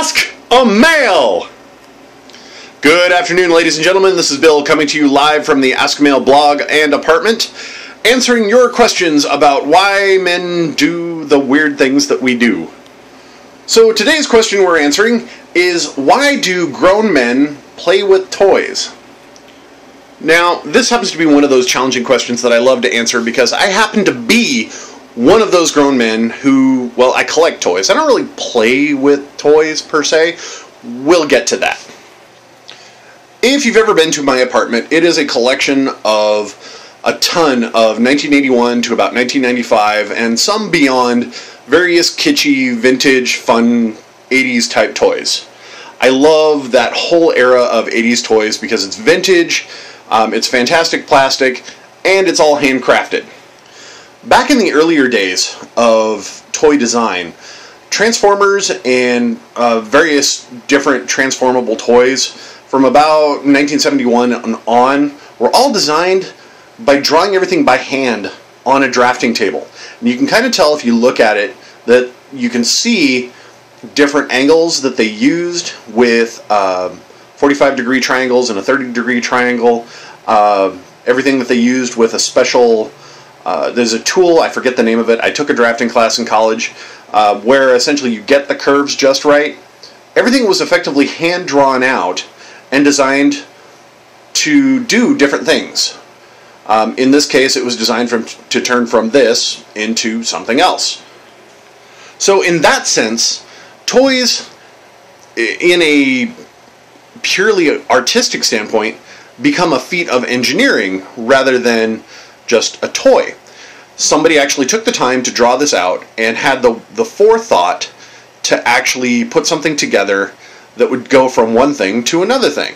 Ask a Male! Good afternoon, ladies and gentlemen. This is Bill coming to you live from the Ask a Male blog and apartment, answering your questions about why men do the weird things that we do. So today's question we're answering is, why do grown men play with toys? Now, this happens to be one of those challenging questions that I love to answer because I happen to be one of those grown men who, well, I collect toys. I don't really play with toys per se. We'll get to that. If you've ever been to my apartment, it is a collection of a ton of 1981 to about 1995 and some beyond various kitschy, vintage, fun 80s type toys. I love that whole era of 80s toys because it's vintage, it's fantastic plastic, and it's all handcrafted. Back in the earlier days of toy design, Transformers and various different transformable toys from about 1971 and on were all designed by drawing everything by hand on a drafting table. And you can kind of tell if you look at it that you can see different angles that they used with 45-degree triangles and a 30-degree triangle. Everything that they used with a special, there's a tool, I forget the name of it. I took a drafting class in college where essentially you get the curves just right. Everything was effectively hand drawn out and designed to do different things. In this case, it was designed to turn from this into something else. So in that sense, toys, in a purely artistic standpoint, become a feat of engineering rather than just a toy. Somebody actually took the time to draw this out and had the forethought to actually put something together that would go from one thing to another thing.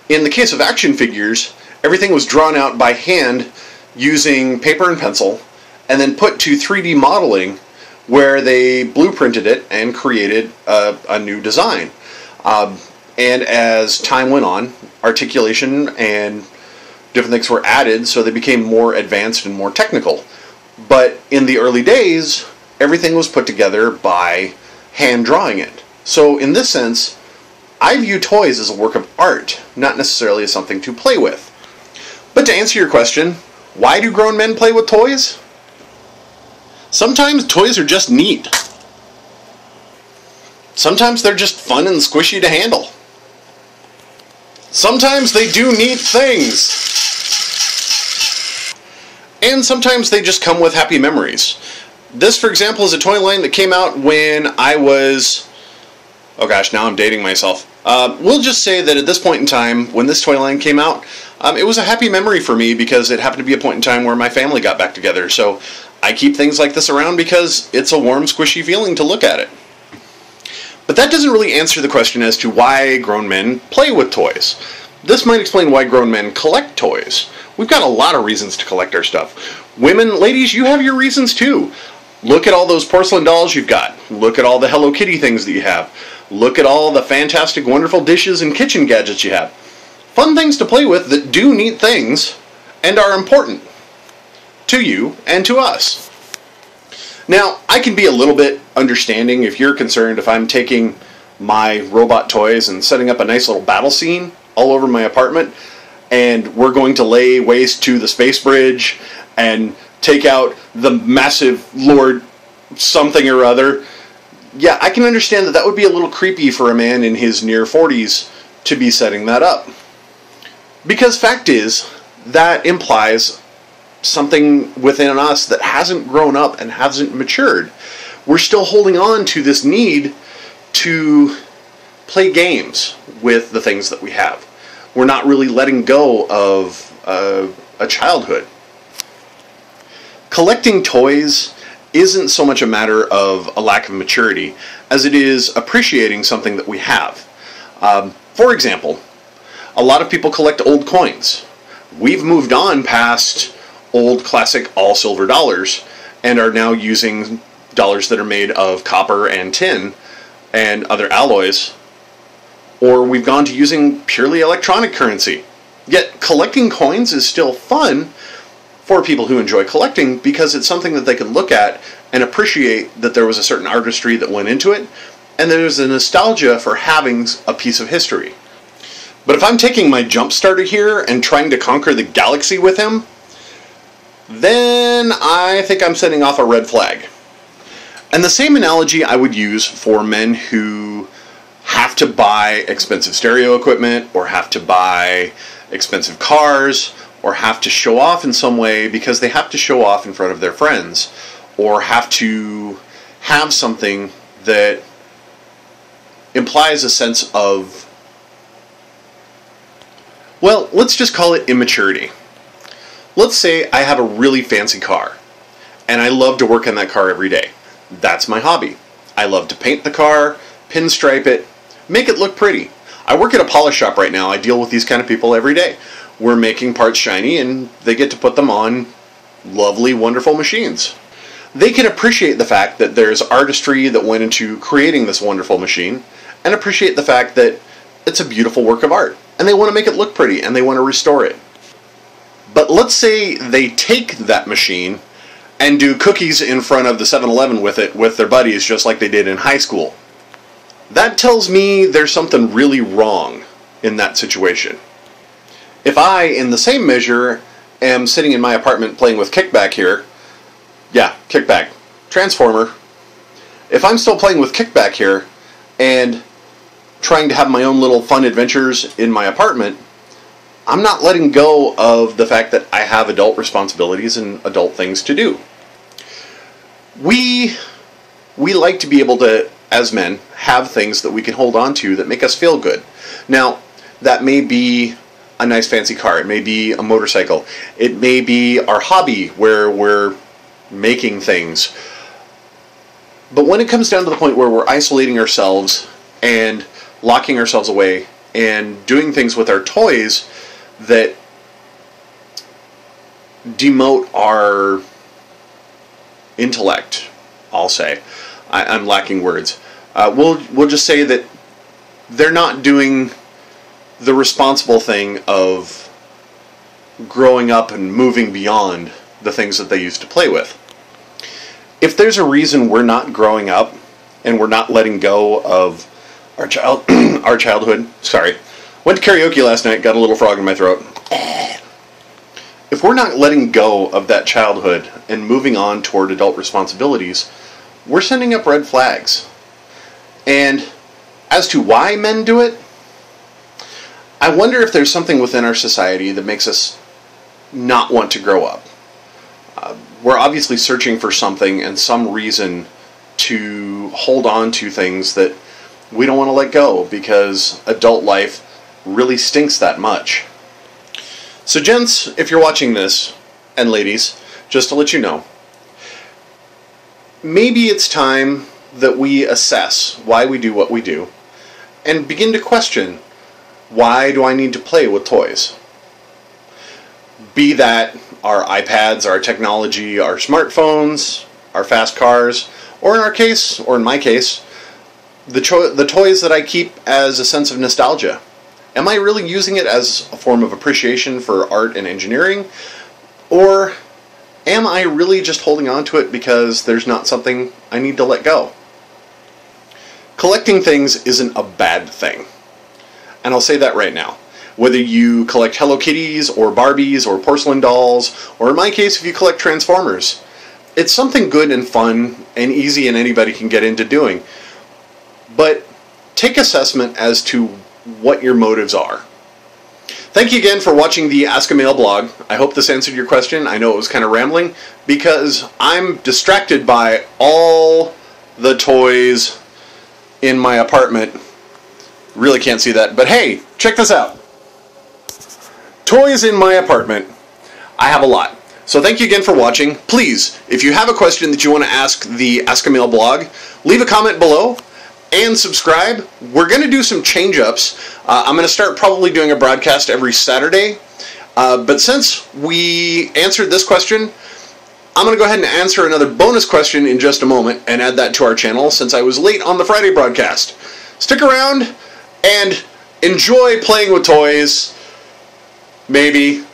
In the case of action figures, everything was drawn out by hand using paper and pencil and then put to 3D modeling where they blueprinted it and created a new design. And as time went on, articulation and different things were added, so they became more advanced and more technical. But in the early days, everything was put together by hand drawing it. So in this sense, I view toys as a work of art, not necessarily as something to play with. But to answer your question, why do grown men play with toys? Sometimes toys are just neat. Sometimes they're just fun and squishy to handle. Sometimes they do neat things. And sometimes they just come with happy memories. This, for example, is a toy line that came out when I was... oh gosh, now I'm dating myself. We'll just say that at this point in time, when this toy line came out, it was a happy memory for me because it happened to be a point in time where my family got back together. So I keep things like this around because it's a warm, squishy feeling to look at it. But that doesn't really answer the question as to why grown men play with toys. This might explain why grown men collect toys. We've got a lot of reasons to collect our stuff. Women, ladies, you have your reasons too. Look at all those porcelain dolls you've got. Look at all the Hello Kitty things that you have. Look at all the fantastic, wonderful dishes and kitchen gadgets you have. Fun things to play with that do neat things and are important to you and to us. Now, I can be a little bit understanding if you're concerned if I'm taking my robot toys and setting up a nice little battle scene all over my apartment, and we're going to lay waste to the space bridge and take out the massive Lord something or other. Yeah, I can understand that that would be a little creepy for a man in his near 40s to be setting that up. Because fact is, that implies something within us that hasn't grown up and hasn't matured. We're still holding on to this need to play games with the things that we have. We're not really letting go of a childhood. Collecting toys isn't so much a matter of a lack of maturity as it is appreciating something that we have. For example, a lot of people collect old coins. We've moved on past old classic all silver dollars and are now using dollars that are made of copper and tin and other alloys, or we've gone to using purely electronic currency. Yet collecting coins is still fun for people who enjoy collecting because it's something that they can look at and appreciate that there was a certain artistry that went into it, and there's a nostalgia for having a piece of history. But if I'm taking my jump starter here and trying to conquer the galaxy with him, then I think I'm setting off a red flag. And the same analogy I would use for men who have to buy expensive stereo equipment, or have to buy expensive cars, or have to show off in some way because they have to show off in front of their friends, or have to have something that implies a sense of, well, let's just call it immaturity. Let's say I have a really fancy car, and I love to work on that car every day. That's my hobby. I love to paint the car, pinstripe it, make it look pretty. I work at a polish shop right now. I deal with these kind of people every day. We're making parts shiny, and they get to put them on lovely, wonderful machines. They can appreciate the fact that there's artistry that went into creating this wonderful machine, and appreciate the fact that it's a beautiful work of art, and they want to make it look pretty, and they want to restore it. But let's say they take that machine and do cookies in front of the 7-Eleven with it with their buddies, just like they did in high school. That tells me there's something really wrong in that situation. If I, in the same measure, am sitting in my apartment playing with Kickback here, yeah, Kickback, Transformer, if I'm still playing with Kickback here and trying to have my own little fun adventures in my apartment, I'm not letting go of the fact that I have adult responsibilities and adult things to do. We like to be able to, as men, have things that we can hold on to that make us feel good. Now, that may be a nice fancy car. It may be a motorcycle. It may be our hobby where we're making things. But when it comes down to the point where we're isolating ourselves and locking ourselves away and doing things with our toys that demote our intellect, I'll say. I'm lacking words. We'll just say that they're not doing the responsible thing of growing up and moving beyond the things that they used to play with. If there's a reason we're not growing up and we're not letting go of our childhood, sorry, went to karaoke last night, got a little frog in my throat. If we're not letting go of that childhood and moving on toward adult responsibilities, we're sending up red flags. And as to why men do it, I wonder if there's something within our society that makes us not want to grow up. We're obviously searching for something and some reason to hold on to things that we don't want to let go because adult life really stinks that much. So gents, if you're watching this, and ladies, just to let you know, maybe it's time that we assess why we do what we do and begin to question, why do I need to play with toys? Be that our iPads, our technology, our smartphones, our fast cars, or in our case, or in my case, the toys that I keep as a sense of nostalgia. Am I really using it as a form of appreciation for art and engineering? Or am I really just holding on to it because there's not something I need to let go? Collecting things isn't a bad thing. And I'll say that right now. Whether you collect Hello Kitties or Barbies or porcelain dolls, or in my case if you collect Transformers, it's something good and fun and easy and anybody can get into doing. But take assessment as to what your motives are. Thank you again for watching the Ask a Male blog. I hope this answered your question. I know it was kind of rambling because I'm distracted by all the toys in my apartment. Really can't see that, but hey, check this out. Toys in my apartment. I have a lot. So thank you again for watching. Please, if you have a question that you want to ask the Ask a Male blog, leave a comment below and subscribe. We're going to do some change-ups. I'm going to start probably doing a broadcast every Saturday. But since we answered this question, I'm going to go ahead and answer another bonus question in just a moment and add that to our channel since I was late on the Friday broadcast. Stick around and enjoy playing with toys. Maybe.